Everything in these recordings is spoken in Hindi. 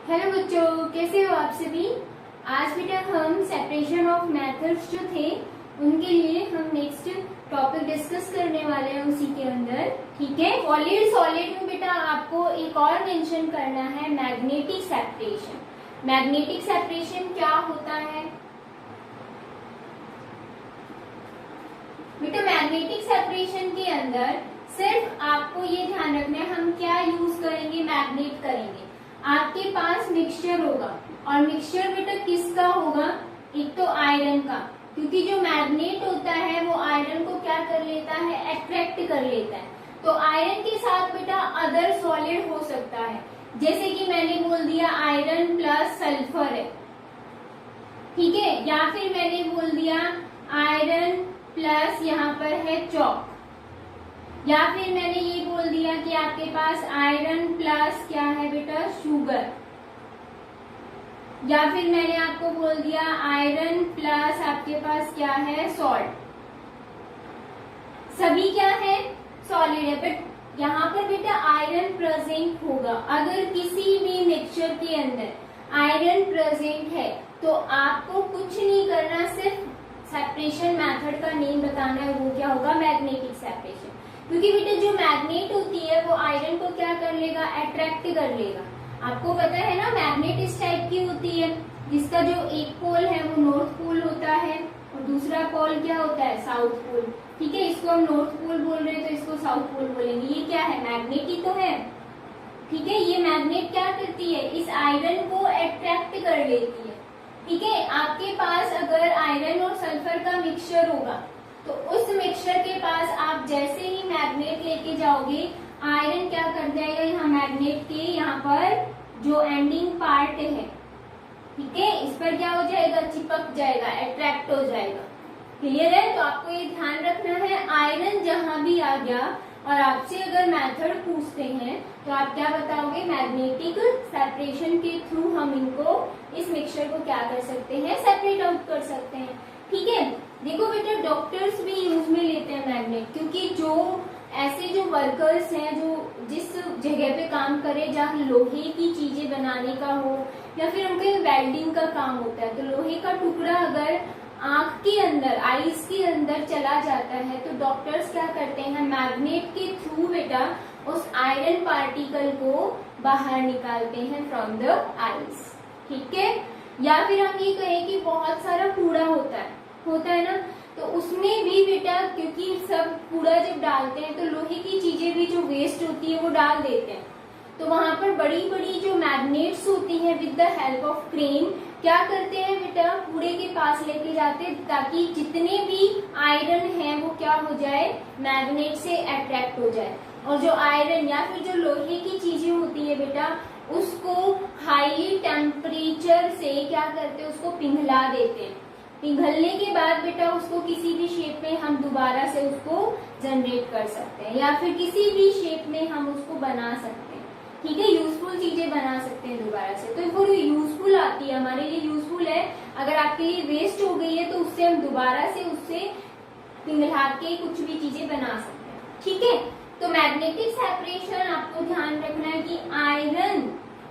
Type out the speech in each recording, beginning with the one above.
हेलो बच्चों, कैसे हो आप सभी। आज बेटा हम सेपरेशन ऑफ मेथड्स जो थे उनके लिए हम नेक्स्ट टॉपिक डिस्कस करने वाले हैं उसी के अंदर। ठीक है, सॉलिड में बेटा आपको एक और मेंशन करना है मैग्नेटिक सेपरेशन। मैग्नेटिक सेपरेशन क्या होता है बेटा? मैग्नेटिक सेपरेशन के अंदर सिर्फ आपको ये ध्यान रखना है हम क्या यूज करेंगे, मैग्नेट करेंगे। आपके पास मिक्सचर होगा और मिक्सचर बेटा किसका होगा? एक तो आयरन का, क्योंकि जो मैग्नेट होता है वो आयरन को क्या कर लेता है, अट्रैक्ट कर लेता है। तो आयरन के साथ बेटा अदर सॉलिड हो सकता है, जैसे कि मैंने बोल दिया आयरन प्लस सल्फर है, ठीक है। या फिर मैंने बोल दिया आयरन प्लस यहाँ पर है चॉक, या फिर मैंने ये बोल दिया कि आपके पास आयरन प्लस क्या है बेटा, शुगर। या फिर मैंने आपको बोल दिया आयरन प्लस आपके पास क्या है, सॉल्ट। सभी क्या है, सॉलिड है, बट यहाँ पर बेटा आयरन प्रेजेंट होगा। अगर किसी भी मिक्सचर के अंदर आयरन प्रेजेंट है तो आपको कुछ नहीं करना, सिर्फ सेपरेशन मेथड का नेम बताना है, वो क्या होगा, मैग्नेटिक सेपरेशन। क्योंकि बेटा जो मैग्नेट होती है वो आयरन को क्या कर लेगा, अट्रैक्ट कर लेगा। आपको पता है ना, मैग्नेट इस टाइप की होती है जिसका जो एक पोल है वो नॉर्थ पोल होता है और दूसरा पोल क्या होता है, साउथ पोल। ठीक है, इसको हम नॉर्थ पोल बोल रहे हैं तो इसको साउथ पोल बोलेंगे। ये क्या है, मैग्नेट ही तो है। ठीक है, ये मैग्नेट क्या करती है, इस आयरन को अट्रैक्ट कर लेती है। ठीक है, आपके पास अगर आयरन और सल्फर का मिक्सचर होगा तो उस मिक्सचर के पास आप जैसे ही मैग्नेट लेके जाओगे, आयरन क्या कर जाएगा, यहाँ मैग्नेट के यहाँ पर जो एंडिंग पार्ट है, ठीक है, इस पर क्या हो जाएगा, चिपक जाएगा, अट्रैक्ट हो जाएगा। क्लियर है? तो आपको ये ध्यान रखना है, आयरन जहां भी आ गया और आपसे अगर मेथड पूछते हैं तो आप क्या बताओगे, मैग्नेटिक सेपरेशन के थ्रू हम इनको, इस मिक्सचर को क्या कर सकते हैं, सेपरेट आउट कर सकते हैं। ठीक है, देखो बेटा डॉक्टर्स भी यूज में लेते हैं मैग्नेट, क्योंकि जो ऐसे जो वर्कर्स हैं जो जिस जगह पे काम करे जहाँ लोहे की चीजें बनाने का हो या फिर उनके वेल्डिंग का काम होता है, तो लोहे का टुकड़ा अगर आंख के अंदर, आईज के अंदर चला जाता है तो डॉक्टर्स क्या करते हैं, मैग्नेट के थ्रू बेटा उस आयरन पार्टिकल को बाहर निकालते हैं फ्रॉम द आईज। ठीक है, या फिर हम ये कहें कि बहुत सारा कूड़ा होता है ना, तो उसमें भी बेटा क्योंकि सब कूड़ा जब डालते हैं तो लोहे की चीजें भी जो वेस्ट होती है वो डाल देते हैं, तो वहां पर बड़ी बड़ी जो मैग्नेट्स होती है with the help of crane क्या करते हैं बेटा, कूड़े के पास लेके जाते हैं ताकि जितने भी आयरन है वो क्या हो जाए, मैग्नेट से अट्रैक्ट हो जाए। और जो आयरन या फिर जो लोहे की चीजें होती है बेटा उसको हाई टेम्परेचर से क्या करते हैं, उसको पिघला देते हैं। पिघलने के बाद बेटा उसको किसी भी शेप में हम दोबारा से उसको जनरेट कर सकते हैं या फिर किसी भी शेप में हम उसको बना सकते हैं। ठीक है, यूजफुल चीजें बना सकते हैं दोबारा से, तो वो यूजफुल आती है, हमारे लिए यूजफुल है। अगर आपके लिए वेस्ट हो गई है तो उससे हम दोबारा से उससे पिघला के कुछ भी चीजें बना सकते हैं। ठीक है, तो मैग्नेटिक सेपरेशन आपको ध्यान रखना है कि आयरन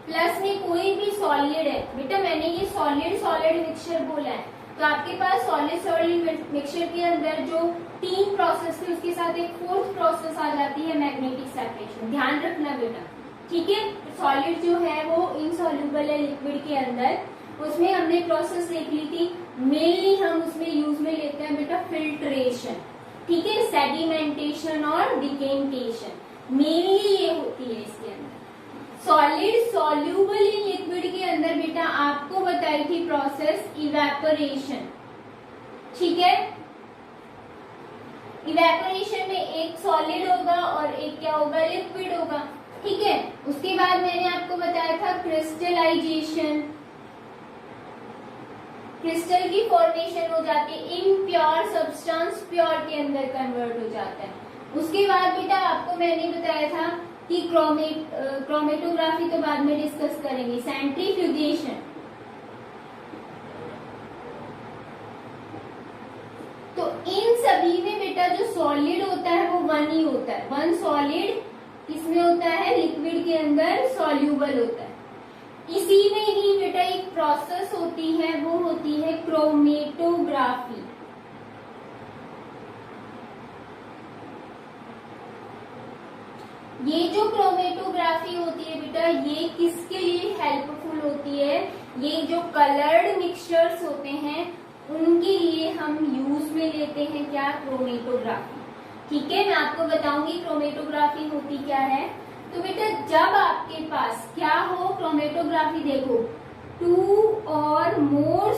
प्लस में कोई भी सॉलिड है बेटा, मैंने ये सॉलिड मिक्सचर बोला है, तो आपके पास सॉलिड मिक्सचर के अंदर जो 3 प्रोसेस थे उसके साथ एक 4th प्रोसेस आ जाती है मैग्नेटिक सेपरेशन। ध्यान रखना बेटा। ठीक है, सॉलिड जो है वो इनसॉल्युबल है लिक्विड के अंदर, उसमें हमने प्रोसेस देख ली थी। मेनली हम उसमें यूज में लेते हैं बेटा फिल्ट्रेशन, ठीक है, सेडिमेंटेशन और डिकेंटेशन, मेनली ये होती है इसके अंदर। सॉलिड सॉल्यूबल इन लिक्विड के अंदर बेटा आपको बताई थी प्रोसेस इवेपोरेशन। ठीक है, इवेपोरेशन में एक सॉलिड होगा और एक क्या होगा, लिक्विड होगा। ठीक है, उसके बाद मैंने आपको बताया था क्रिस्टलाइजेशन, क्रिस्टल की फॉर्मेशन हो जाती है, इम्प्योर सब्सटेंस प्योर के अंदर कन्वर्ट हो जाता है। उसके बाद बेटा आपको मैंने बताया था कि क्रोमेटोग्राफी तो बाद में डिस्कस करेंगे, सेंट्रीफ्यूगेशन। तो इन सभी में बेटा जो सॉलिड होता है वो वन ही होता है, वन सॉलिड किसमें होता है, लिक्विड के अंदर सॉल्यूबल होता है। इसी प्रोसेस होती है वो होती है क्रोमेटोग्राफी। ये जो क्रोमेटोग्राफी होती है बेटा, ये किसके लिए हेल्पफुल होती है? ये जो कलर्ड मिक्सचर्स होते हैं उनके लिए हम यूज में लेते हैं क्या? क्रोमेटोग्राफी। ठीक है, मैं आपको बताऊंगी क्रोमेटोग्राफी होती क्या है। तो बेटा जब आपके पास क्या हो, क्रोमेटोग्राफी देखो, two or more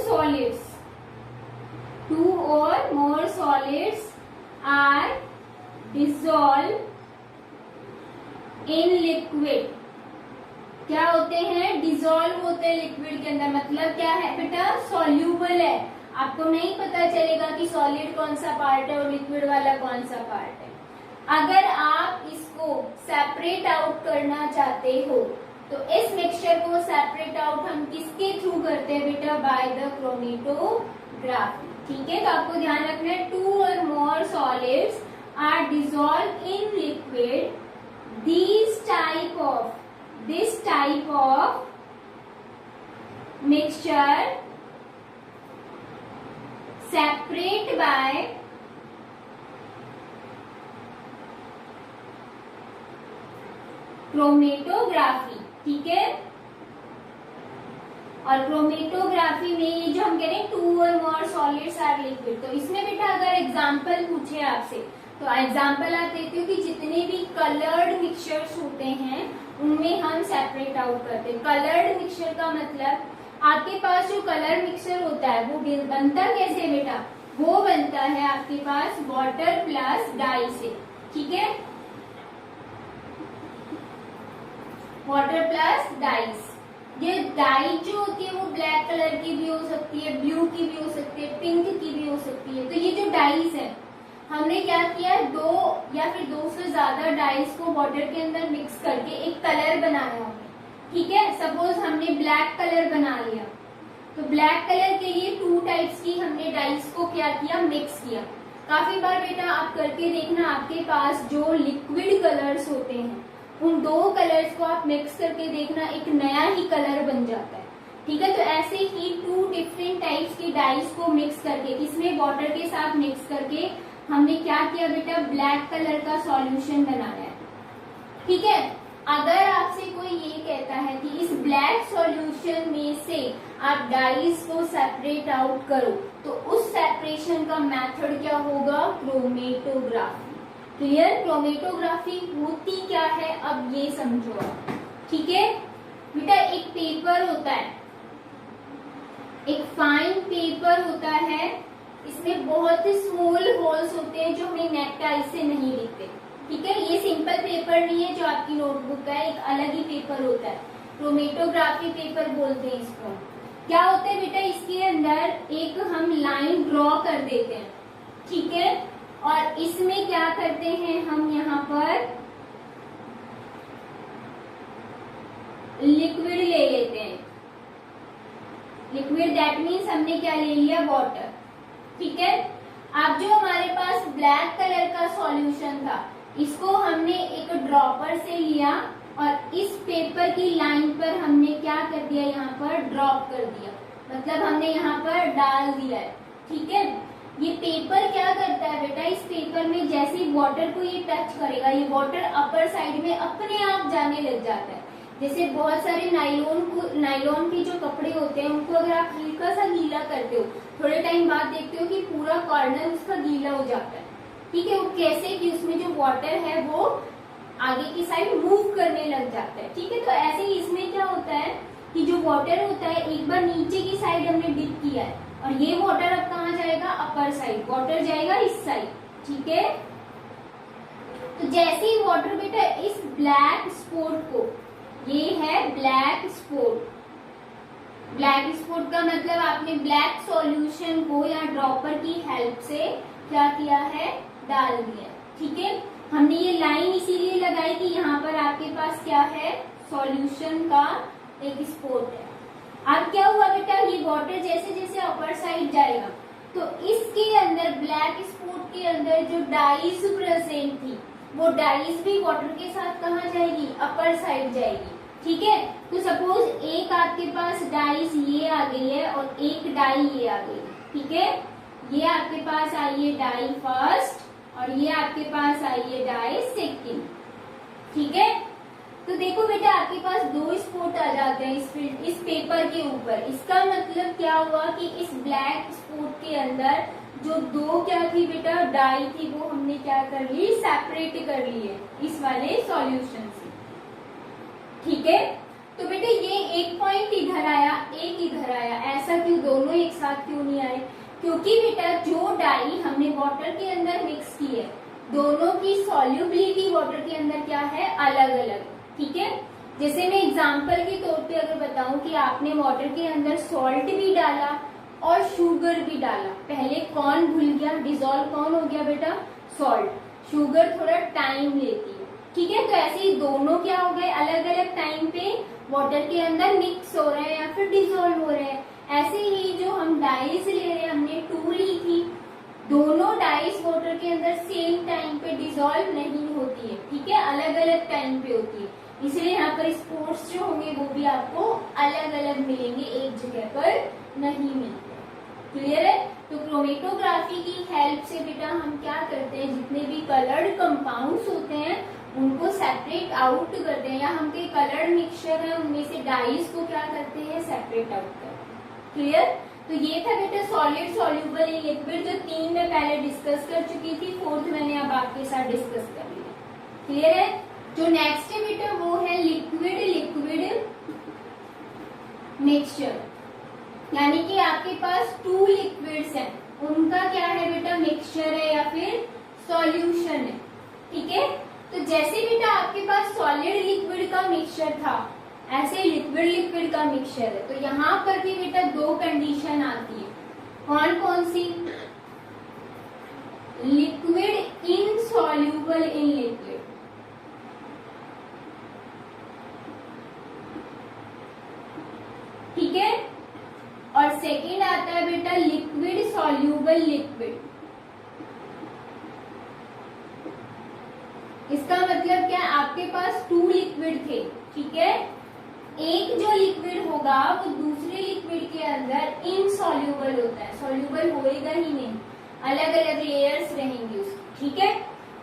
solids are dissolve in liquid. क्या होते हैं? डिसॉल्व होते हैं लिक्विड के अंदर। मतलब क्या है बेटा? सॉल्यूबल है। आपको नहीं पता चलेगा कि सॉलिड कौन सा पार्ट है और लिक्विड वाला कौन सा पार्ट है। अगर आप इसको सेपरेट आउट करना चाहते हो तो इस मिक्सचर को सेपरेट आउट हम किसके थ्रू करते हैं बेटा? By the chromatography. ठीक है, तो आपको ध्यान रखना है, two or more solids are dissolve in liquid, this type of mixture separate by chromatography. ठीक है, और क्रोमेटोग्राफी में ये जो हम कह रहे हैं to or more solids are liquid, तो इसमें बेटा अगर एग्जांपल पूछे आपसे तो एग्जाम्पल आप देते हो कि जितने भी कलर्ड मिक्सचर्स होते हैं उनमें हम सेपरेट आउट करते हैं। कलर्ड मिक्सचर का मतलब आपके पास जो कलर मिक्सचर होता है वो बनता कैसे बेटा? वो बनता है आपके पास वाटर प्लस डाई से। ठीक है, वाटर प्लस डाइस। ये डाई जो होती है वो ब्लैक कलर की भी हो सकती है, ब्लू की भी हो सकती है, पिंक की भी हो सकती है। तो ये जो डाइस है हमने क्या किया, दो या फिर दो से ज्यादा डाइस को वाटर के अंदर मिक्स करके एक कलर बनाया हमने। ठीक है, सपोज हमने ब्लैक कलर बना लिया, तो ब्लैक कलर के लिए टू टाइप्स की हमने डाइस को क्या किया? मिक्स किया। काफी बार बेटा आप करके देखना, आपके पास जो लिक्विड कलर्स होते हैं उन दो कलर्स को आप मिक्स करके देखना, एक नया ही कलर बन जाता है। ठीक है, तो ऐसे ही टू डिफरेंट टाइप्स की डाइस को मिक्स करके, इसमें वाटर के साथ मिक्स करके हमने क्या किया बेटा? ब्लैक कलर का सॉल्यूशन बनाया है। ठीक है, अगर आपसे कोई ये कहता है कि इस ब्लैक सॉल्यूशन में से आप डाइस को सेपरेट आउट करो, तो उस सेपरेशन का मेथड क्या होगा? क्रोमेटोग्राफी। क्लियर? क्रोमेटोग्राफी होती क्या है अब ये समझो आप। ठीक है बेटा, एक पेपर होता है, एक फाइन पेपर होता है, इसमें बहुत ही स्मॉल होल्स होते हैं जो हमें नेट आई से नहीं दिखते। ठीक है, ये सिंपल पेपर नहीं है जो आपकी नोटबुक का है, एक अलग ही पेपर होता है, क्रोमेटोग्राफी पेपर बोलते हैं इसको। क्या होता है बेटा? इसके अंदर एक हम लाइन ड्रॉ कर देते हैं। ठीक है, और इसमें क्या करते हैं हम? यहाँ पर लिक्विड ले लेते हैं। लिक्विड दैट मीन्स हमने क्या ले लिया? वाटर। ठीक है, अब जो हमारे पास ब्लैक कलर का सॉल्यूशन था इसको हमने एक ड्रॉपर से लिया और इस पेपर की लाइन पर हमने क्या कर दिया? यहाँ पर ड्रॉप कर दिया, मतलब हमने यहाँ पर डाल दिया है। ठीक है, ये पेपर क्या करता है बेटा? इस पेपर में जैसे ही वाटर को ये टच करेगा, ये वाटर अपर साइड में अपने आप जाने लग जाता है। जैसे बहुत सारे नायलॉन के जो कपड़े होते हैं उनको अगर आप हल्का सा गीला करते हो, थोड़े टाइम बाद देखते हो कि पूरा कॉर्नर उसका गीला हो जाता है। ठीक है, वो कैसे कि उसमें जो वाटर है वो आगे की साइड मूव करने लग जाता है। ठीक है, तो ऐसे ही इसमें क्या होता है कि जो वाटर होता है एक बार नीचे की साइड हमने डिप किया है और ये वाटर अब कहाँ जाएगा? Upper side. वाटर जाएगा इस साइड। ठीक है, तो जैसे ही वाटर बेटा इस ब्लैक स्पॉट को, ये है ब्लैक स्पॉट। ब्लैक स्पॉट का मतलब आपने ब्लैक सॉल्यूशन को या ड्रॉपर की हेल्प से क्या किया है? डाल दिया। ठीक है, हमने ये लाइन इसीलिए लगाई कि यहाँ पर आपके पास क्या है? सॉल्यूशन का एक स्पॉट है। अब क्या हुआ बेटा? ये वाटर जैसे जैसे अपर साइड जाएगा तो इसके अंदर ब्लैक स्पॉट के अंदर जो डाइस प्रेजेंट थी वो डाइस भी वाटर के साथ कहाँ जाएगी? अपर साइड जाएगी। ठीक है, तो सपोज एक आपके पास डाइस ये आ गई है और एक डाई ये आ गई है, ठीक है। ये आपके पास आई है डाई फर्स्ट और ये आपके पास आई है डाई सेकंड, ठीक है। तो देखो बेटा आपके पास दो स्पॉट आ जाते हैं इस पेपर के ऊपर। इसका मतलब क्या हुआ कि इस ब्लैक स्पॉट के अंदर जो दो क्या थी बेटा डाई थी वो हमने क्या कर ली, सेपरेट कर ली है इस वाले सॉल्यूशन से, ठीक है। तो बेटा ये एक पॉइंट इधर आया, एक इधर आया, ऐसा क्यों, दोनों एक साथ क्यों नहीं आए? क्योंकि बेटा जो डाई हमने वाटर के अंदर मिक्स की है दोनों की सॉल्युबिलिटी वाटर के अंदर क्या है, अलग अलग, ठीक है। जैसे मैं एग्जांपल के तौर पे अगर बताऊं कि आपने वाटर के अंदर सॉल्ट भी डाला और शुगर भी डाला, पहले कौन भूल गया, डिजोल्व कौन हो गया बेटा, सॉल्ट। शुगर थोड़ा टाइम लेती है, ठीक है। तो ऐसे ही दोनों क्या हो गए, अलग अलग टाइम पे वाटर के अंदर मिक्स हो रहे हैं या फिर डिजोल्व हो रहे हैं। ऐसे ही जो हम डाइस ले रहे हैं, हमने 2 ली थी, दोनों डाइस वाटर के अंदर सेम टाइम पे डिजोल्व नहीं होती है, ठीक है, अलग अलग टाइम पे होती है। इसलिए यहाँ पर स्पोर्ट्स जो होंगे वो भी आपको अलग अलग मिलेंगे, एक जगह पर नहीं मिलते। क्लियर है? तो क्रोमेटोग्राफी की हेल्प से बेटा हम क्या करते हैं, जितने भी कलर्ड कंपाउंड्स होते हैं उनको सेपरेट आउट करते हैं, या हम के कलर्ड मिक्सचर है उनमें से डाइस को क्या करते हैं, सेपरेट आउट करते हैं। क्लियर? तो ये था बेटा सॉलिड, सॉल्यूबल इन लिक्विड, जो 3 में पहले डिस्कस कर चुकी थी, 4th मैंने अब आपके साथ डिस्कस कर लिया। क्लियर है? जो नेक्स्ट है बेटा वो है लिक्विड लिक्विड मिक्सचर, यानी कि आपके पास 2 लिक्विड्स हैं, उनका क्या है बेटा, मिक्सचर है या फिर सॉल्यूशन है, ठीक है। तो जैसे बेटा आपके पास सॉलिड लिक्विड का मिक्सचर था, ऐसे लिक्विड लिक्विड का मिक्सचर है। तो यहाँ पर भी बेटा 2 कंडीशन आती है, कौन कौन सी, लिक्विड इनसॉल्यूबल इन लिक्विड, ठीक है, और सेकेंड आता है बेटा लिक्विड सॉल्यूबल लिक्विड। इसका मतलब क्या, आपके पास 2 लिक्विड थे, ठीक है, एक जो लिक्विड होगा वो दूसरे लिक्विड के अंदर इनसॉल्यूबल होता है, सॉल्यूबल होएगा ही नहीं, अलग अलग लेयर्स रहेंगे उसकी, ठीक है।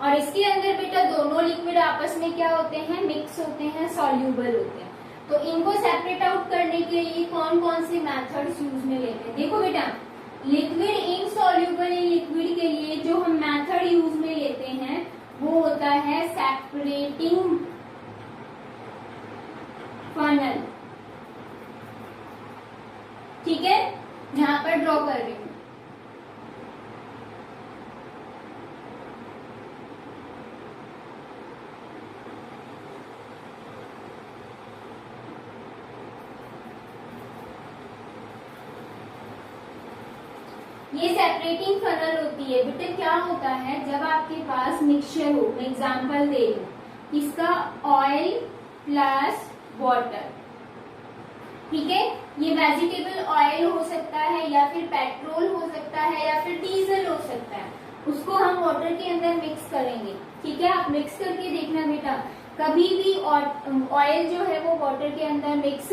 और इसके अंदर बेटा दोनों लिक्विड आपस में क्या होते हैं, मिक्स होते हैं, सॉल्यूबल होते हैं। तो इनको सेपरेट आउट करने के लिए कौन कौन से मेथड्स यूज में लेते हैं, देखो बेटा लिक्विड इनसॉल्यूबल इन लिक्विड के लिए जो हम मेथड यूज में लेते हैं वो होता है सेपरेटिंग फनल, ठीक है, यहां पर ड्रॉ कर रही हूं। ये सेपरेटिंग फनल होती है बेटा। क्या होता है, जब आपके पास मिक्सचर हो, मैं एग्जांपल दे रही हूं, इसका ऑयल प्लस वाटर, ठीक है, ये वेजिटेबल ऑयल हो सकता है या फिर पेट्रोल हो सकता है या फिर डीजल हो सकता है, उसको हम वाटर के अंदर मिक्स करेंगे, ठीक है। आप मिक्स करके देखना बेटा, कभी भी ऑयल जो है वो वाटर के अंदर मिक्स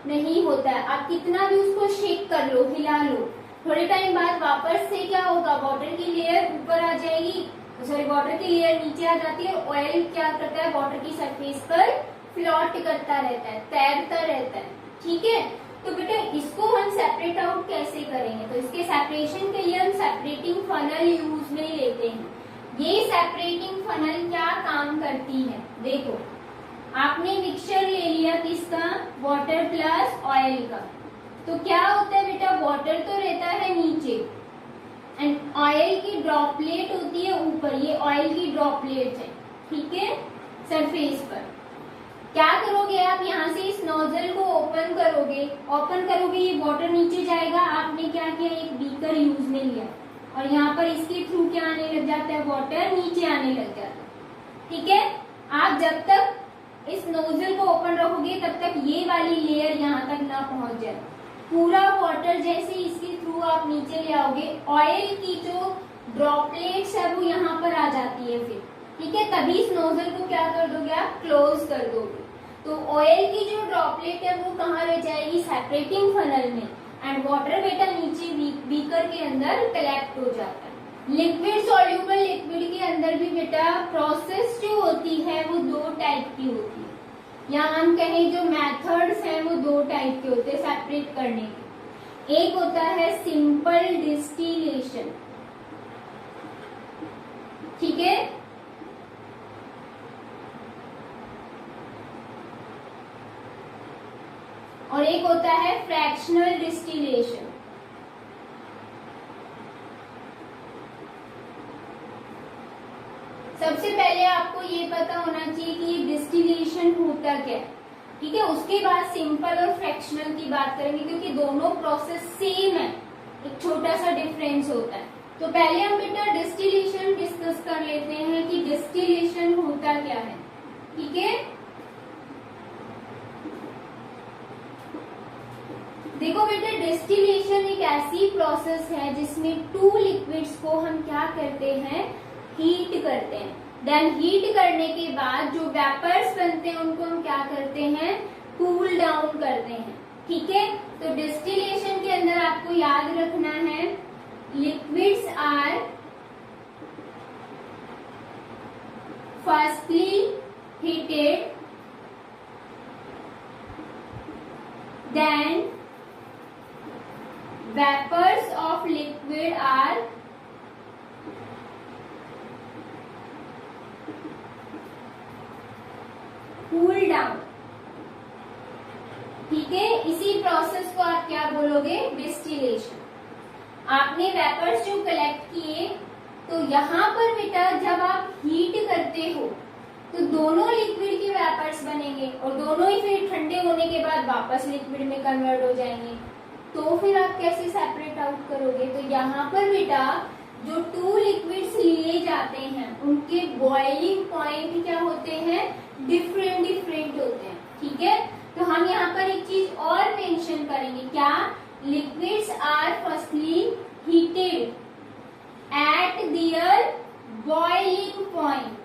नहीं होता है। आप कितना भी उसको शेक कर लो, हिला लो, थोड़े टाइम बाद वापस से क्या होगा, वाटर की लेयर ऊपर आ जाएगी, सॉरी वाटर की लेयर नीचे आ जाती है, ऑयल क्या करता है, वाटर की सरफेस पर फ्लोट करता रहता है, तैरता रहता है, ठीक है। तो बेटा इसको हम सेपरेट आउट कैसे करेंगे, तो इसके सेपरेशन के लिए हम सेपरेटिंग फनल यूज में लेते हैं। ये सेपरेटिंग फनल क्या काम करती है, देखो आपने मिक्सचर ले लिया किसका, वाटर प्लस ऑयल का, तो क्या होता है बेटा, वाटर तो रहता है नीचे एंड ऑयल की ड्रॉपलेट होती है ऊपर, ये ऑयल की ड्रॉपलेट है, ठीक है, सरफेस पर। क्या करोगे आप, यहाँ से इस नोजल को ओपन करोगे, ये वाटर नीचे जाएगा। आपने क्या किया, एक बीकर यूज में लिया और यहाँ पर इसके थ्रू क्या आने लग जाता है, वाटर नीचे आने लग जाता है, ठीक है। आप जब तक इस नोजल को ओपन रखोगे तब तक ये वाली लेयर यहाँ तक ना पहुंच जाए, पूरा वाटर जैसे इसके थ्रू आप नीचे ले आओगे, ऑयल की जो ड्रॉपलेट्स है वो यहाँ पर आ जाती है फिर, ठीक है, तभी इस नोजल को क्या कर दोगे आप, क्लोज कर दोगे। तो तो ऑयल की जो ड्रॉपलेट है वो कहाँ रह जाएगी, सेपरेटिंग फनल में, एंड वाटर बेटा नीचे बीकर के अंदर कलेक्ट हो जाता है। लिक्विड सॉल्यूबल लिक्विड के अंदर भी बेटा प्रोसेस जो होती है वो दो टाइप की होती है, या हम कहें जो मेथड्स हैं वो दो टाइप के होते हैं सेपरेट करने के। एक होता है सिंपल डिस्टिलेशन, ठीक है, और एक होता है फ्रैक्शनल डिस्टिलेशन। सबसे पहले आपको ये पता होना चाहिए कि ये डिस्टिलेशन होता क्या है, ठीक है। उसके बाद सिंपल और फ्रैक्शनल की बात करेंगे, क्योंकि दोनों प्रोसेस सेम है, एक छोटा सा डिफरेंस होता है। तो पहले हम बेटा डिस्टिलेशन डिस्कस कर लेते हैं कि डिस्टिलेशन होता क्या है, ठीक है। देखो बेटा डिस्टिलेशन एक ऐसी प्रोसेस है जिसमें टू लिक्विड्स को हम क्या करते हैं, हीट करते हैं। देन हीट करने के बाद जो वेपर्स बनते हैं उनको हम क्या करते हैं, कूल डाउन करते हैं, ठीक है। तो डिस्टिलेशन के अंदर आपको याद रखना है liquids are firstly heated, then vapors of liquid are cooled down, ठीक है। इसी प्रोसेस को आप क्या बोलोगे, डिस्टिलेशन। आपने वेपर्स जो कलेक्ट किए, तो यहाँ पर बेटा जब आप हीट करते हो तो दोनों लिक्विड के वेपर्स बनेंगे और दोनों ही फिर ठंडे होने के बाद वापस लिक्विड में कन्वर्ट हो जाएंगे। तो फिर आप कैसे सेपरेट आउट करोगे, तो यहाँ पर बेटा जो टू लिक्विड्स लिए जाते हैं उनके बॉइलिंग पॉइंट क्या होते हैं, डिफरेंट डिफरेंट होते हैं, ठीक है। तो हम यहाँ पर एक चीज और मेंशन करेंगे, क्या, liquids are firstly heated at their boiling point,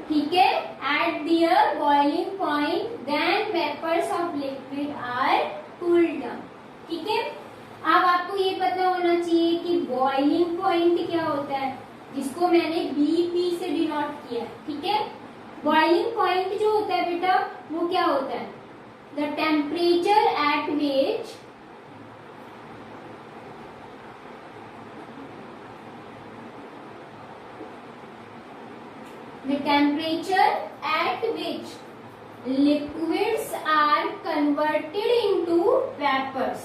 ठीक है, at their boiling point, then vapours of liquid are cooled down, ठीक है। अब आपको ये पता होना चाहिए कि बॉइलिंग पॉइंट क्या होता है, जिसको मैंने बीपी से डिनोट किया है, ठीक है। बॉइलिंग पॉइंट जो होता है बेटा वो क्या होता है, the temperature at which liquids are converted into vapors,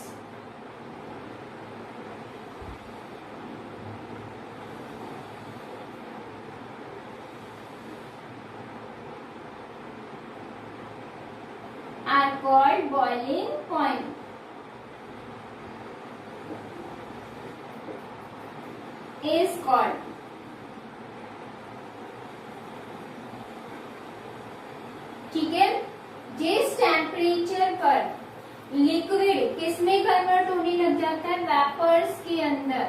are called boiling point, is called, ठीक है। जिस टेम्परेचर पर लिक्विड किसमें कन्वर्ट होने लग जाता है, वेपर्स के अंदर,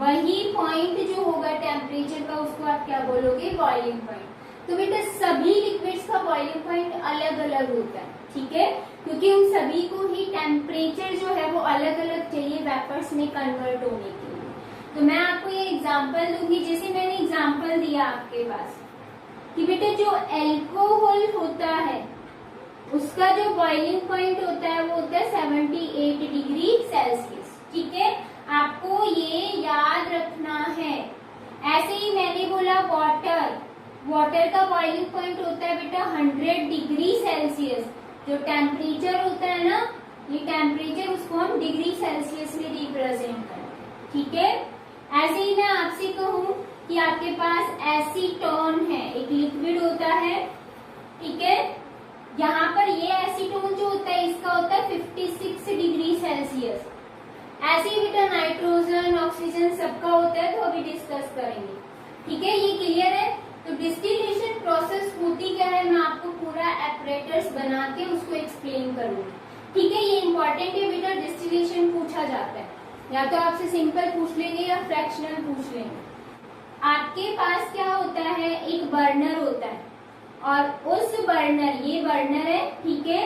वही पॉइंट जो होगा टेम्परेचर का उसको आप क्या बोलोगे, बॉइलिंग पॉइंट। तो बेटा सभी लिक्विड्स का बॉइलिंग पॉइंट अलग अलग होता है, ठीक है, क्योंकि उन सभी को ही टेम्परेचर जो है वो अलग अलग चाहिए वेपर्स में कन्वर्ट होने के लिए। तो मैं आपको ये एग्जांपल दूंगी, जैसे मैंने एग्जांपल दिया आपके पास कि बेटा जो एल्कोहल होता है उसका जो बॉइलिंग पॉइंट होता है वो होता है 78 डिग्री सेल्सियस, ठीक है। आपको ये याद रखना है। ऐसे ही मैंने बोला वाटर का बॉइलिंग पॉइंट होता है बेटा 100 डिग्री सेल्सियस। जो टेम्परेचर होता है ना, ये टेम्परेचर उसको हम डिग्री सेल्सियस में रिप्रेजेंट करें, ठीक है। ऐसे ही मैं आपसे कहूँ कि आपके पास एसीटोन है, एक लिक्विड होता है, ठीक है। यहाँ पर ये एसीटोन जो होता है इसका होता है 56 डिग्री सेल्सियस। ऐसे ही बेटा नाइट्रोजन, ऑक्सीजन सबका होता है, तो अभी डिस्कस करेंगे, ठीक है। ये क्लियर है। तो डिस्टिलेशन प्रोसेस होती क्या है, मैं आपको पूरा एपरेटस बना के उसको एक्सप्लेन करूंगी, ठीक है। ये इंपॉर्टेंट है बेटा, डिस्टिलेशन पूछा जाता है, या तो आपसे सिंपल पूछ लेंगे या फ्रैक्शनल पूछ लेंगे। आपके पास क्या होता है, एक बर्नर होता है, और उस बर्नर, ये बर्नर है, ठीक है,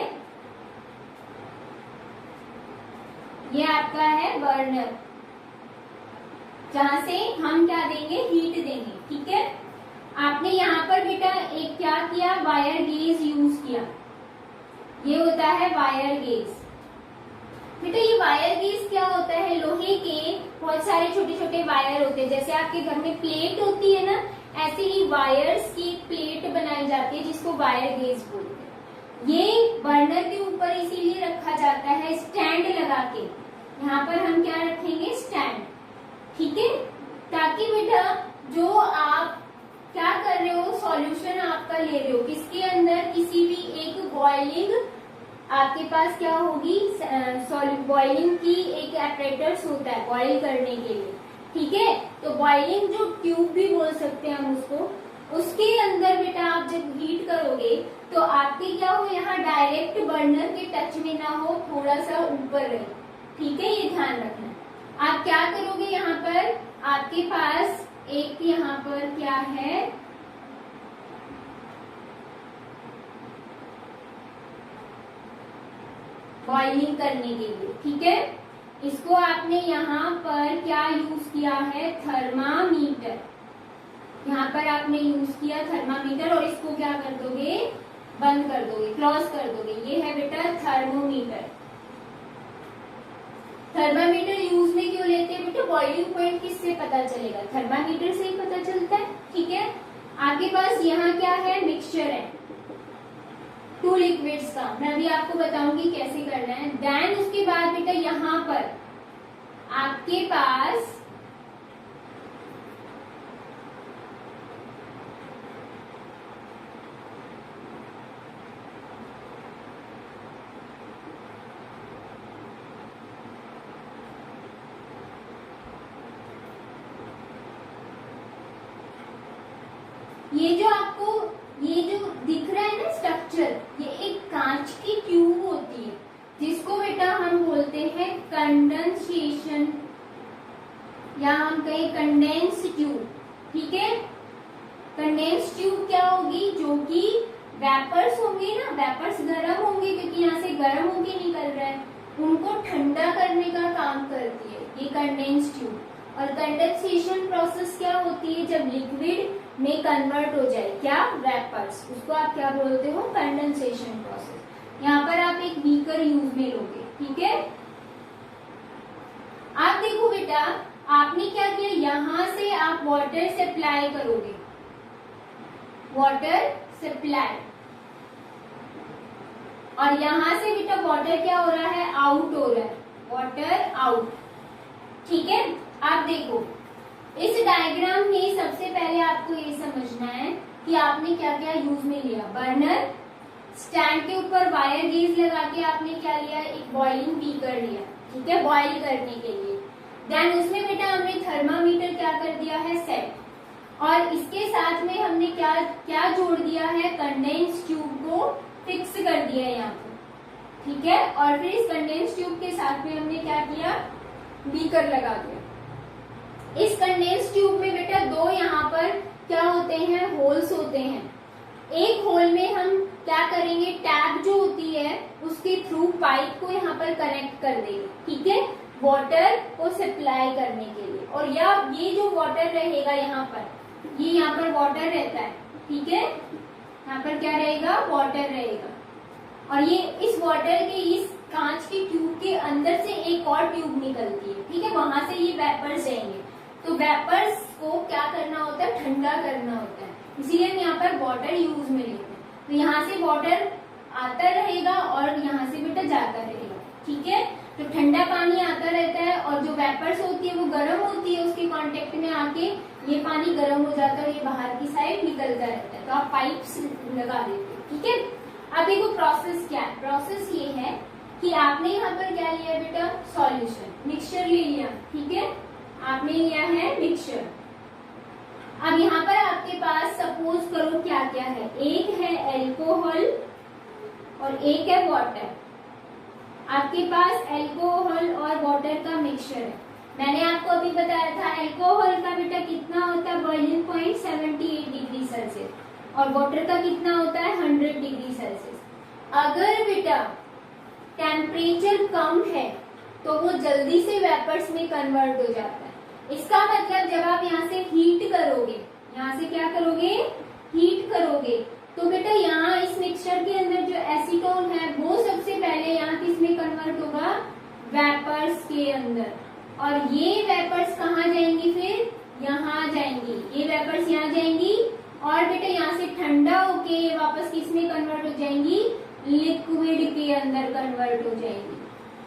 ये आपका है बर्नर, जहां से हम क्या देंगे, हीट देंगे, ठीक है। आपने यहाँ पर बेटा एक क्या किया, वायर गेज यूज किया, ये होता है वायर गेज। बेटा ये वायर गेज क्या होता है, लोहे के बहुत सारे छोटे छोटे वायर होते हैं, जैसे आपके घर में प्लेट होती है ना, ऐसे ही वायर्स की प्लेट बनाई जाती है जिसको वायर गेज बोलते हैं। ये बर्नर के ऊपर इसीलिए रखा जाता है स्टैंड लगा के, यहाँ पर हम क्या रखेंगे, स्टैंड, ठीक है, ताकि बेटा जो आप क्या कर रहे हो, सॉल्यूशन आपका ले रहे हो, किसके अंदर, किसी भी एक बॉइलिंग आपके पास क्या होगी, बॉइलिंग की एक एपरेटर्स होता है बॉइल करने के लिए, ठीक है। तो बॉइलिंग जो ट्यूब भी बोल सकते हैं हम उसको, उसके अंदर बेटा आप जब हीट करोगे तो आपके क्या हो, यहाँ डायरेक्ट बर्नर के टच में ना हो, थोड़ा सा ऊपर रहे, ठीक है, ये ध्यान रखना। आप क्या करोगे, यहाँ पर आपके पास एक यहाँ पर क्या है, बॉइलिंग करने के लिए, ठीक है, इसको आपने यहाँ पर क्या यूज किया है, थर्मामीटर, यहाँ पर आपने यूज किया थर्मामीटर, और इसको क्या कर दोगे, बंद कर दोगे, क्लोज कर दोगे, ये है बेटा थर्मोमीटर। थर्मामीटर यूज में क्यों लेते हैं बेटा, बॉइलिंग पॉइंट किससे पता चलेगा, थर्मामीटर से ही पता चलता है, ठीक है। आपके पास यहाँ क्या है, मिक्सचर है टू लिक्विड्स का, मैं अभी आपको बताऊंगी कैसे करना है। देन उसके बाद बेटा यहाँ पर आपके पास ये जो आपको ये जो दिख रहा है ना स्ट्रक्चर, ये एक कांच की ट्यूब होती है जिसको बेटा हम बोलते हैं कंडेंसेशन, या हम कहें कंडेंस ट्यूब, ठीक है। कंडेंस ट्यूब क्या होगी, जो कि वेपर्स होंगे ना, वेपर्स गर्म होंगे क्योंकि यहाँ से गर्म होके निकल रहा है, उनको ठंडा करने का काम करती है ये कंडेंस ट्यूब। और कंडेंसेशन प्रोसेस क्या होती है, जब लिक्विड में कन्वर्ट हो जाए क्या, वेपर्स, उसको आप क्या बोलते हो, कंडेंसेशन प्रोसेस। यहाँ पर आप एक बीकर यूज में लोगे, ठीक है। आप देखो बेटा आपने क्या किया, यहाँ से आप वाटर सप्लाई करोगे, वाटर सप्लाई, और यहाँ से बेटा वाटर क्या हो रहा है, आउट हो रहा है, वाटर आउट, ठीक है। आप देखो इस डायग्राम में सबसे पहले आपको ये समझना है कि आपने क्या क्या यूज में लिया, बर्नर, स्टैंड के ऊपर वायर गेज लगा के आपने क्या लिया, एक बॉइलिंग बीकर लिया, ठीक है, बॉइल करने के लिए। देन उसमें बेटा हमने थर्मामीटर क्या कर दिया है, सेट, और इसके साथ में हमने क्या क्या जोड़ दिया है, कंडेंस ट्यूब को फिक्स कर दिया है यहाँ पर, ठीक है। और फिर इस कंडेंस ट्यूब के साथ में हमने क्या किया, बीकर लगा दिया। इस कंडेंस ट्यूब में बेटा दो यहाँ पर क्या होते हैं, होल्स होते हैं। एक होल में हम क्या करेंगे, टैप जो होती है उसके थ्रू पाइप को यहाँ पर कनेक्ट कर देंगे, ठीक है, वाटर को सप्लाई करने के लिए। और ये जो वाटर रहेगा यहाँ पर, ये यहाँ पर वाटर रहता है, ठीक है, यहाँ पर क्या रहेगा, वाटर रहेगा। और ये इस वाटर के इस कांच की ट्यूब के अंदर से एक और ट्यूब निकलती है, ठीक है, वहां से ये वेपर्स जाएंगे। तो वेपर्स को क्या करना होता है, ठंडा करना होता है, इसीलिए हम यहाँ पर वाटर यूज में लेते हैं। तो यहाँ से वाटर आता रहेगा और यहाँ से बेटा जाता रहेगा, ठीक है। तो ठंडा पानी आता रहता है और जो वेपर्स होती है वो गर्म होती है, उसके कांटेक्ट में आके ये पानी गर्म हो जाता है और ये बाहर की साइड निकलता रहता है। तो आप पाइप्स लगा देते हैं, ठीक है। अब देखो प्रोसेस क्या है, प्रोसेस ये है कि आपने यहाँ पर क्या लिया बेटा, सॉल्यूशन, मिक्सचर ले लिया, ठीक है, आपने लिया है मिक्सचर। अब यहाँ पर आपके पास सपोज करो क्या क्या है, एक है एल्कोहल और एक है वाटर। आपके पास एल्कोहल और वाटर का मिक्सचर है। मैंने आपको अभी बताया था एल्कोहल का बेटा कितना होता है, बॉइलिंग पॉइंट 78 डिग्री सेल्सियस। और वाटर का कितना होता है 100 डिग्री सेल्सियस। अगर बेटा टेम्परेचर कम है तो वो जल्दी से वेपर्स में कन्वर्ट हो जाता है। इसका मतलब जब आप यहाँ से हीट करोगे, यहाँ से क्या करोगे, हीट करोगे, तो बेटा यहाँ इस मिक्सचर के अंदर जो एसीटोन है वो सबसे पहले यहाँ किस में कन्वर्ट होगा, वेपर्स के अंदर। और ये वेपर्स कहाँ जाएंगी, फिर यहाँ जाएंगी, ये वेपर्स यहाँ जाएंगी और बेटा यहाँ से ठंडा होके ये वापस किस में कन्वर्ट हो जाएंगी, लिक्विड के अंदर कन्वर्ट हो जाएंगी।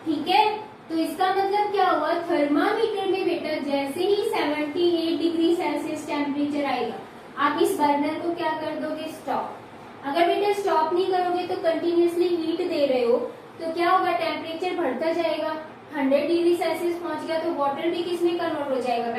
ठीक है, तो इसका मतलब क्या हुआ, थर्मामीटर में बेटा जैसे ही 78 डिग्री सेल्सियस टेम्परेचर आएगा आप इस बर्नर को क्या कर दोगे, स्टॉप। अगर बेटा स्टॉप नहीं करोगे तो कंटिन्यूसली हीट दे रहे हो तो क्या होगा, टेम्परेचर बढ़ता जाएगा। 100 डिग्री सेल्सियस पहुंच गया तो वाटर भी किस में कन्वर्ट हो जाएगा,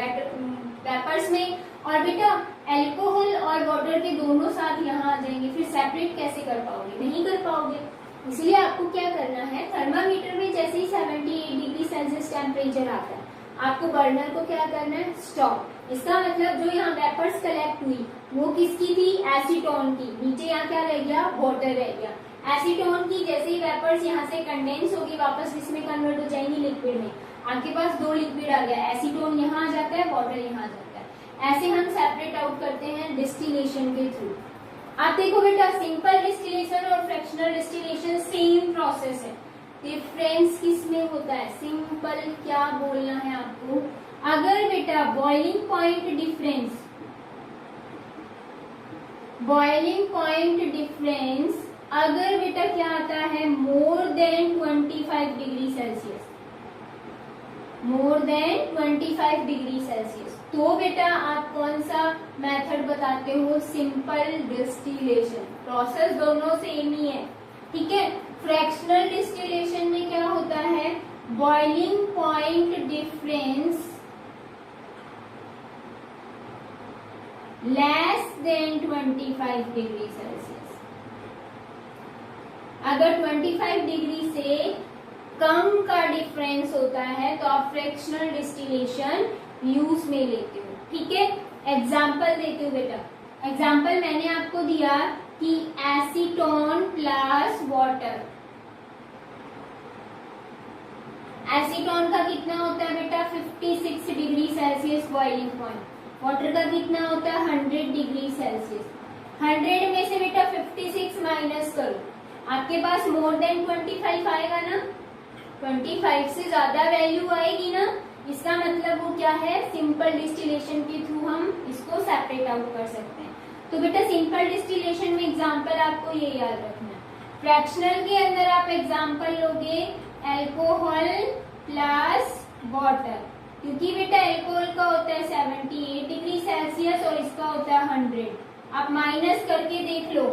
वेपर्स में। और बेटा अल्कोहल और वाटर के दोनों साथ यहाँ आ जाएंगे, फिर सेपरेट कैसे कर पाओगे, नहीं कर पाओगे। इसलिए आपको क्या करना है, थर्मामीटर में जैसे ही 78 डिग्री सेल्सियस टेम्परेचर आता है आपको बर्नर को क्या करना है, स्टॉप। इसका मतलब जो यहाँ वेपर्स कलेक्ट हुई वो किसकी थी, एसीटोन की। नीचे यहाँ क्या रह गया, वाटर रह गया। एसीटोन की जैसे ही वेपर्स यहाँ से कंडेंस होगी वापस किसमें कन्वर्ट हो जाएंगी, लिक्विड में। आपके पास दो लिक्विड आ गया, एसीटोन यहाँ आ जाता है, वाटर यहाँ आ जाता है। ऐसे हम सेपरेट आउट करते हैं डिस्टिलेशन के थ्रू। आप देखो बेटा सिंपल डिस्टिलेशन और फ्रैक्शनल डिस्टिलेशन सेम प्रोसेस है, डिफरेंस किसमें होता है, सिंपल क्या बोलना है आपको। अगर बेटा बॉइलिंग पॉइंट डिफरेंस अगर बेटा क्या आता है more than 25 degree Celsius, more than 25 degree Celsius, तो बेटा आप कौन सा मेथड बताते हो, सिंपल डिस्टिलेशन। प्रोसेस दोनों सेम ही है, ठीक है। फ्रैक्शनल डिस्टिलेशन में क्या होता है, boiling point difference less than 25 degree Celsius. अगर 25 डिग्री से कम का डिफरेंस होता है तो आप फ्रैक्शनल डिस्टिलेशन यूज में लेते हो, ठीक है। एग्जाम्पल देते हो बेटा, एग्जाम्पल मैंने आपको दिया कि एसीटोन प्लस वाटर, एसीटोन का कितना होता है बेटा 56 degree Celsius boiling point, water का कितना होता है 100 डिग्री सेल्सियस। 100 में से बेटा 56 माइनस करो, आपके पास मोर देन 25 आएगा ना, 25 से ज्यादा वैल्यू आएगी ना, इसका मतलब वो क्या है, सिंपल डिस्टिलेशन के थ्रू हम इसको सेपरेट आउट कर सकते हैं। तो बेटा सिंपल डिस्टिलेशन में एग्जांपल आपको ये याद रखना है। फ्रैक्शनल के अंदर आप एग्जांपल लोगे अल्कोहल प्लस वाटर, क्योंकि बेटा अल्कोहल का होता है 78 डिग्री सेल्सियस और इसका होता है 100। आप माइनस करके देख लो,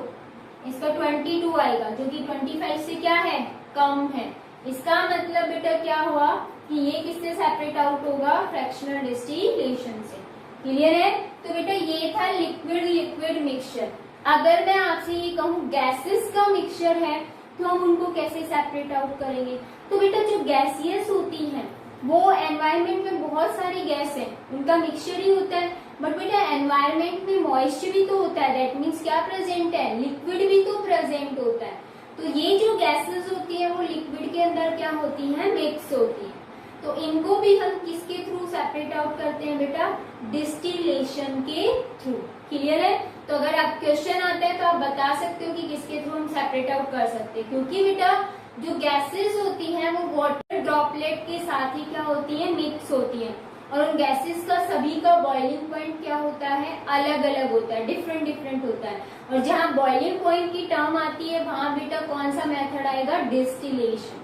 इसका 22 आएगा जो कि 25 से क्या है, कम है। इसका मतलब बेटा क्या हुआ कि ये किससे सेपरेट आउट होगा, फ्रैक्शनल डिस्टिलेशन से। क्लियर है। तो बेटा ये था लिक्विड लिक्विड मिक्सचर। अगर मैं आपसे ये कहूँ गैसेस का मिक्सचर है तो हम उनको कैसे सेपरेट आउट करेंगे। तो बेटा जो गैसियस होती हैं वो एनवायरमेंट में बहुत सारी गैस है, उनका मिक्सचर ही होता है। बट बेटा एनवायरमेंट में मॉइस्चर भी तो होता है, दैट मीन्स क्या प्रेजेंट है, लिक्विड भी तो प्रेजेंट होता है। तो ये जो गैसेस होती है वो लिक्विड के अंदर क्या होती है, मिक्स होती है। तो इनको भी हम किसके थ्रू सेपरेट आउट करते हैं बेटा, डिस्टिलेशन के थ्रू। क्लियर है। तो अगर आप क्वेश्चन आता है तो आप बता सकते हो कि किसके थ्रू हम सेपरेट आउट कर सकते हैं, क्योंकि बेटा जो गैसेस होती हैं वो वाटर ड्रॉपलेट के साथ ही क्या होती है, मिक्स होती है। और उन गैसेस का सभी का बॉइलिंग पॉइंट क्या होता है, अलग अलग होता है, डिफरेंट डिफरेंट होता है। और जहाँ बॉइलिंग पॉइंट की टर्म आती है वहां बेटा कौन सा मेथड आएगा, डिस्टिलेशन।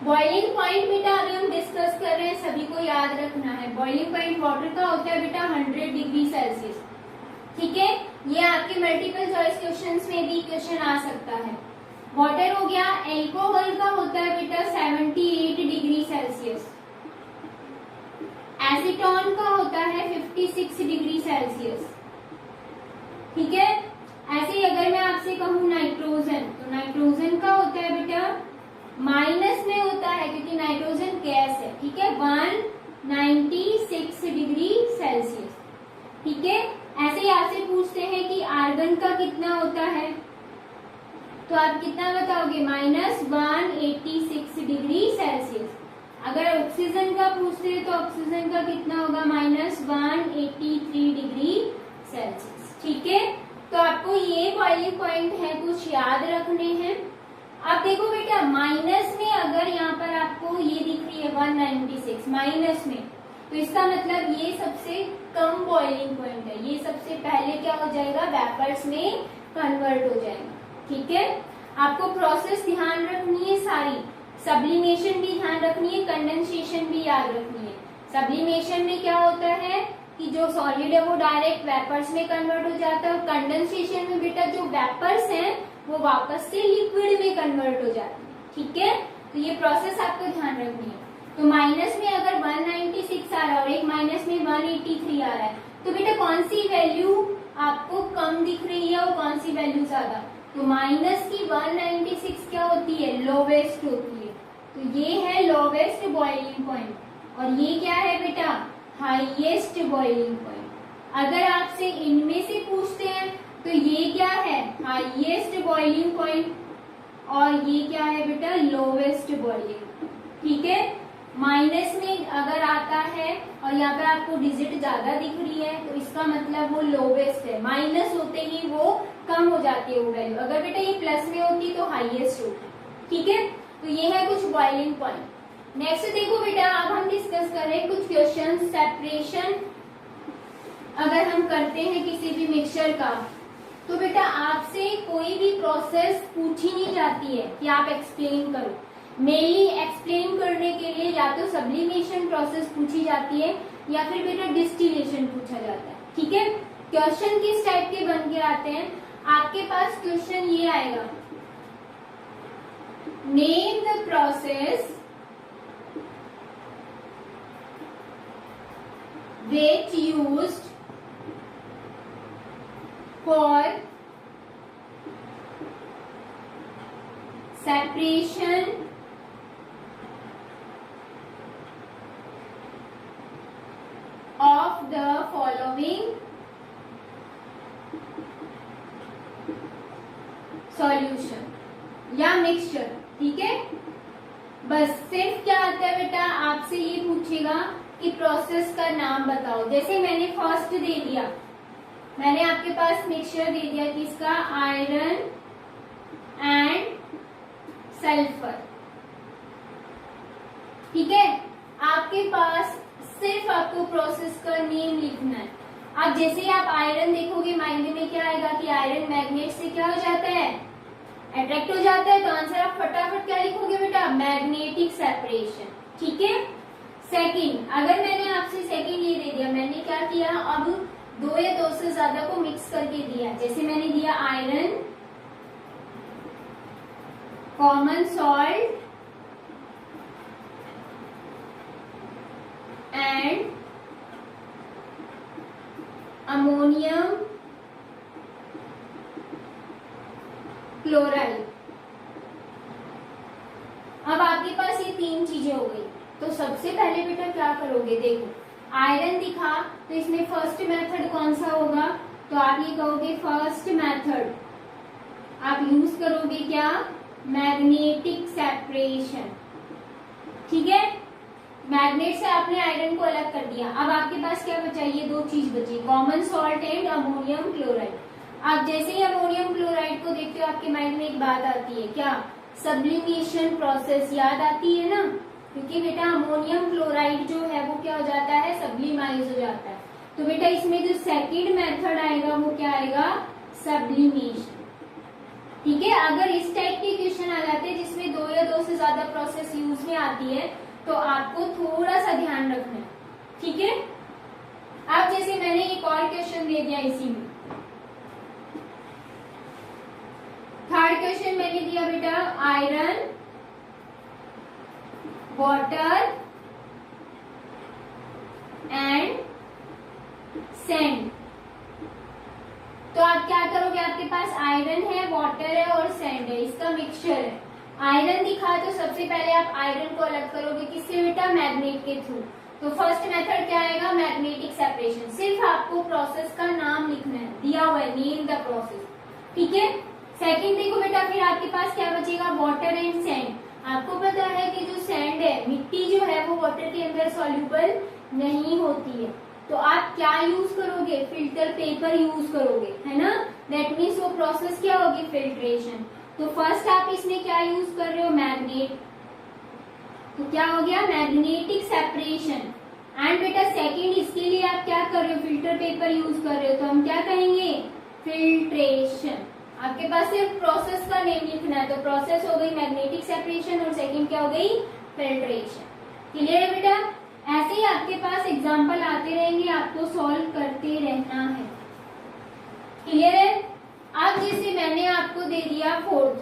बॉइलिंग पॉइंट बेटा अभी हम डिस्कस कर रहे हैं, सभी को याद रखना है। बॉइलिंग पॉइंट वाटर का होता है बेटा 100 डिग्री सेल्सियस, ठीक है। ये आपके मल्टीपल चॉइस क्वेश्चंस में भी क्वेश्चन आ सकता है। वाटर हो गया। एल्कोहल का होता है बेटा 78 डिग्री सेल्सियस। एसीटोन का होता है 56 डिग्री सेल्सियस, ठीक है। ऐसे ही अगर मैं आपसे कहूँ नाइट्रोजन, तो नाइट्रोजन का होता है बेटा माइनस में होता है है क्योंकि नाइट्रोजन गैस है, ठीक है, 196 डिग्री सेल्सियस, ठीक है। ऐसे ही आपसे पूछते हैं कि आर्गन का कितना होता है, तो आप कितना बताओगे, -186 डिग्री सेल्सियस। अगर ऑक्सीजन का पूछते हैं तो ऑक्सीजन का कितना होगा, -183 डिग्री सेल्सियस, ठीक है। तो आपको ये बॉइलिंग पॉइंट है कुछ याद रखने हैं। अब देखो बेटा, माइनस में अगर यहाँ पर आपको ये दिख रही है 196 माइनस में, तो इसका मतलब ये सबसे कम बॉइलिंग पॉइंट है, ये सबसे पहले क्या हो जाएगा, वेपर्स में कन्वर्ट हो जाएगा, ठीक है। आपको प्रोसेस ध्यान रखनी है सारी, सब्लिमेशन भी ध्यान रखनी है, कंडेंसेशन भी याद रखनी है। सब्लिमेशन में क्या होता है कि जो सॉलिड है वो डायरेक्ट वेपर्स में कन्वर्ट हो जाता है, और कंडेंसेशन में बेटा जो वेपर्स हैं वो वापस से लिक्विड में कन्वर्ट हो जाते हैं, ठीक है। तो ये प्रोसेस आपको ध्यान रखनी है। तो माइनस में अगर 196 आ रहा है और एक माइनस में 183 आ रहा है, तो बेटा कौन सी वैल्यू आपको कम दिख रही है और कौन सी वैल्यू ज्यादा, तो माइनस की 196 क्या होती है, लोवेस्ट होती है, तो ये है लोवेस्ट बॉइलिंग पॉइंट, और ये क्या है बेटा, हाईएस्ट बॉइलिंग पॉइंट। अगर आपसे इनमें से पूछते हैं तो ये क्या है, हाईएस्ट बॉइलिंग पॉइंट, और ये क्या है बेटा, लोवेस्ट बॉइलिंग, ठीक है। माइनस में अगर आता है और यहाँ पर आपको डिजिट ज्यादा दिख रही है तो इसका मतलब वो लोवेस्ट है, माइनस होते ही वो कम हो जाती है वो वैल्यू, अगर बेटा ये प्लस में होती तो हाईएस्ट होती, ठीक है। तो ये है कुछ बॉइलिंग पॉइंट। नेक्स्ट देखो बेटा, अब हम डिस्कस कर रहे हैं कुछ क्वेश्चन सेपरेशन अगर हम करते हैं किसी भी मिक्सचर का, तो बेटा आपसे कोई भी प्रोसेस पूछी नहीं जाती है कि आप एक्सप्लेन करो। मेनली एक्सप्लेन करने के लिए या तो सब्लिमेशन प्रोसेस पूछी जाती है या फिर बेटा डिस्टिलेशन पूछा जाता है, ठीक है। क्वेश्चन किस टाइप के बन के आते हैं, आपके पास क्वेश्चन ये आएगा, name the process which used for separation of the following solution या मिक्सचर, ठीक है। बस सिर्फ क्या आता है बेटा, आपसे ये पूछेगा कि प्रोसेस का नाम बताओ। जैसे मैंने फर्स्ट दे दिया, मैंने आपके पास मिक्सचर दे दिया किसका, आयरन एंड सल्फर, ठीक है। आपके पास सिर्फ आपको प्रोसेस का नेम लिखना है। अब जैसे ही आप आयरन देखोगे माइंड में क्या आएगा कि आयरन मैग्नेट से क्या हो जाता है, अट्रैक्ट हो जाता है, तो आंसर आप फटाफट क्या लिखोगे बेटा, मैग्नेटिक सेपरेशन, ठीक है। सेकंड, अगर मैंने आपसे सेकंड ये दे दिया, मैंने क्या किया, अब दो या दो से ज्यादा को मिक्स करके दिया, जैसे मैंने दिया iron, common salt and ammonium chloride. अब आपके पास ये तीन चीजें हो गई, तो सबसे पहले बेटा क्या करोगे, देखो आयरन दिखा तो इसमें फर्स्ट मेथड कौन सा होगा, तो आप ये कहोगे फर्स्ट मेथड आप यूज करोगे क्या, मैग्नेटिक सेपरेशन, ठीक है। मैग्नेट से आपने आयरन को अलग कर दिया, अब आपके पास क्या बचा, ये दो चीज बची, common salt and ammonium chloride. आप जैसे ही अमोनियम क्लोराइड को देखते हो आपके माइंड में एक बात आती है, क्या, सब्लिमेशन प्रोसेस याद आती है ना, क्योंकि बेटा अमोनियम क्लोराइड जो है वो क्या हो जाता है, सब्लिमाइज हो जाता है। तो बेटा इसमें जो सेकंड मेथड आएगा वो क्या आएगा, सब्लिमेशन, ठीक है। अगर इस टाइप के क्वेश्चन आ जाते हैं जिसमें दो या दो से ज्यादा प्रोसेस यूज में आती है तो आपको थोड़ा सा ध्यान रखना है, ठीक है। अब जैसे मैंने एक और क्वेश्चन दे दिया इसी में, थर्ड क्वेश्चन मैंने दिया बेटा आयरन, वाटर एंड सैंड। तो आप क्या करोगे, आपके पास आयरन है, वाटर है और सैंड है, इसका मिक्सचर है, आयरन दिखा तो सबसे पहले आप आयरन को अलग करोगे किससे बेटा, मैग्नेट के थ्रू। तो फर्स्ट मेथड क्या आएगा, मैग्नेटिक सेपरेशन। सिर्फ आपको प्रोसेस का नाम लिखना है, दिया हुआ है नेम द प्रोसेस, ठीक है। सेकंड देखो बेटा, फिर आपके पास क्या बचेगा, वाटर एंड सैंड। आपको पता है कि जो सैंड है, मिट्टी जो है वो वाटर के अंदर सॉल्यूबल नहीं होती है, तो आप क्या यूज करोगे, फिल्टर पेपर यूज करोगे, है ना। दैट मीन्स वो प्रोसेस क्या होगी, फिल्ट्रेशन। तो फर्स्ट आप इसमें क्या यूज कर रहे हो, मैग्नेट, तो क्या हो गया, मैग्नेटिक सेपरेशन। एंड बेटा सेकंड इसके लिए आप क्या कर रहे हो, फिल्टर पेपर यूज कर रहे हो, तो हम क्या कहेंगे, फिल्ट्रेशन। आपके पास सिर्फ प्रोसेस का नेम लिखना है, तो प्रोसेस हो गई मैग्नेटिक सेपरेशन और सेकंड क्या हो गई, फिल्ट्रेशन। क्लियर है बेटा। ऐसे ही आपके पास एग्जाम्पल आते रहेंगे, आपको सॉल्व करते रहना है। क्लियर है। अब जैसे मैंने आपको दे दिया fourth,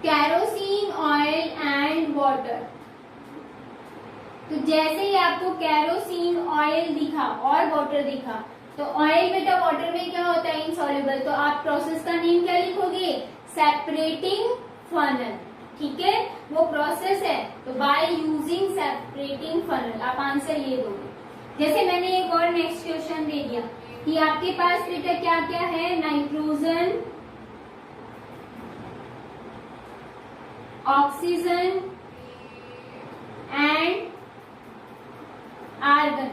kerosene oil and water. तो जैसे ही आपको कैरोसिन ऑयल दिखा और वाटर दिखा, तो ऑयल बेटा वाटर में क्या होता है, इनसॉल्युबल, तो आप प्रोसेस का नेम क्या लिखोगे, सेपरेटिंग फनल, ठीक है, वो प्रोसेस है। तो बाय यूजिंग सेपरेटिंग फनल आप आंसर ये दोगे। जैसे मैंने एक और नेक्स्ट क्वेश्चन दे दिया कि आपके पास बेटा क्या क्या है, नाइट्रोजन, ऑक्सीजन एंड आर्गन।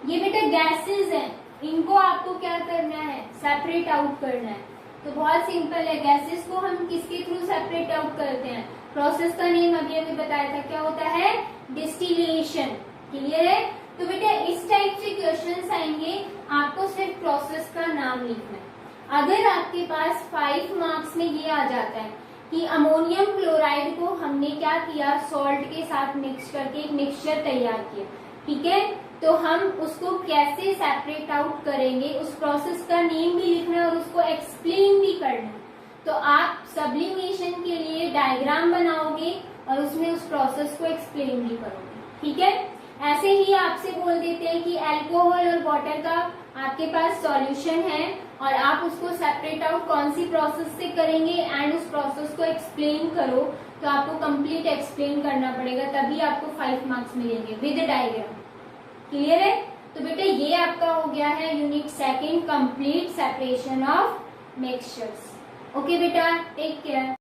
ये बेटा गैसेस हैं, इनको आपको क्या करना है, सेपरेट आउट करना है। तो बहुत सिंपल है, गैसेस को हम किसके थ्रू सेपरेट आउट करते हैं, प्रोसेस का नेम अभी अभी बताया था, क्या होता है, डिस्टिलेशन। क्लियर है। तो बेटा इस टाइप से क्वेश्चंस आएंगे, आपको सिर्फ प्रोसेस का नाम लिखना है। अगर आपके पास 5 मार्क्स में ये आ जाता है कि अमोनियम क्लोराइड को हमने क्या किया, सॉल्ट के साथ मिक्स करके एक मिक्सचर तैयार किया, ठीक है, तो हम उसको कैसे सेपरेट आउट करेंगे, उस प्रोसेस का नेम भी लिखना है और उसको एक्सप्लेन भी करना है। तो आप सब्लिमेशन के लिए डायग्राम बनाओगे और उसमें उस प्रोसेस को एक्सप्लेन भी करोगे, ठीक है। ऐसे ही आपसे बोल देते हैं कि अल्कोहल और वाटर का आपके पास सॉल्यूशन है और आप उसको सेपरेट आउट कौन सी प्रोसेस से करेंगे एंड उस प्रोसेस को एक्सप्लेन करो, तो आपको कंप्लीट एक्सप्लेन करना पड़ेगा, तभी आपको 5 मार्क्स मिलेंगे विद डायग्राम। क्लियर है। तो बेटा ये आपका हो गया है unit second, complete separation of mixtures. Okay बेटा, टेक केयर।